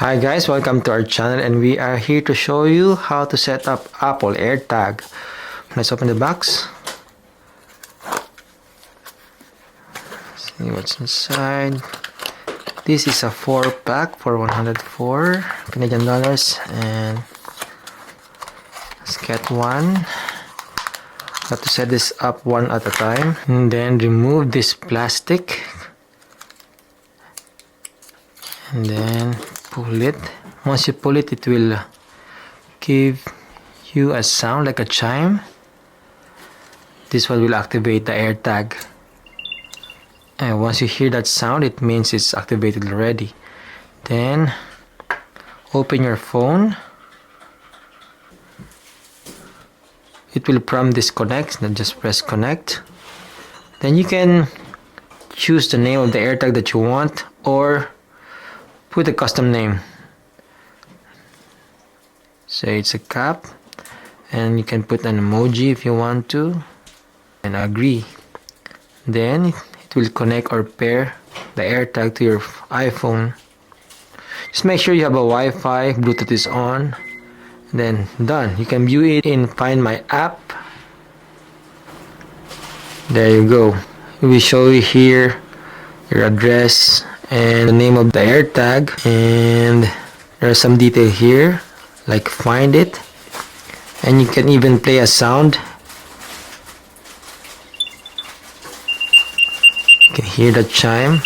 Hi guys, welcome to our channel, and we are here to show you how to set up Apple AirTag. Let's open the box. See what's inside. This is a 4-pack for 104 Canadian dollars, and let's get one. Have to set this up one at a time, and then remove this plastic, and then pull it. Once you pull it, it will give you a sound like a chime. This one will activate the AirTag, and once you hear that sound, it means it's activated already. Then open your phone. It will prompt disconnect, then just press connect. Then you can choose the name of the AirTag that you want, or put a custom name. Say it's a cap, and you can put an emoji if you want to, and agree. Then it will connect or pair the AirTag to your iPhone. Just make sure you have a Wi-Fi, Bluetooth is on, then done. You can view it in Find My app. There you go. It will show you here your address and the name of the AirTag, and there's some detail here like find it, and you can even play a sound. You can hear the chime.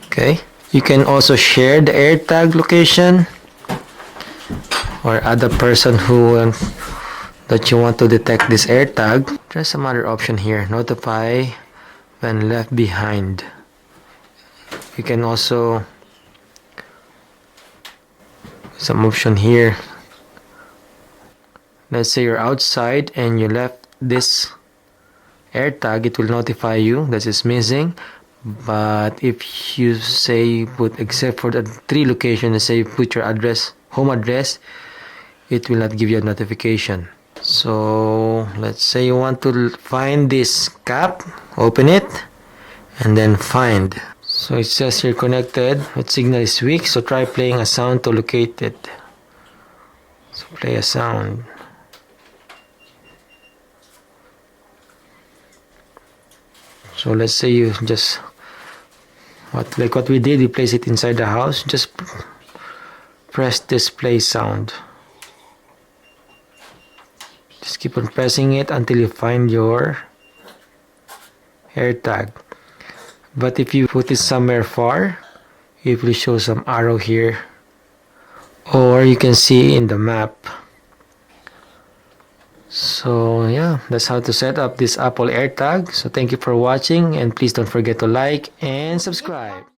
Okay, you can also share the AirTag location or other person who that you want to detect this AirTag. There's some other option here, notify when left behind. You can also some option here. Let's say you're outside and you left this AirTag, it will notify you that it's missing. But if you say put except for the 3 locations, say you put your address, home address, it will not give you a notification. So let's say you want to find this cap, open it, and then find. So it says here connected, its signal is weak, so try playing a sound to locate it. So play a sound. So let's say you just like what we did, we place it inside the house. Just press this play sound. Just keep on pressing it until you find your AirTag. But if you put it somewhere far, it will show some arrow here, or you can see in the map. So yeah, that's how to set up this Apple AirTag. So thank you for watching, and please don't forget to like and subscribe.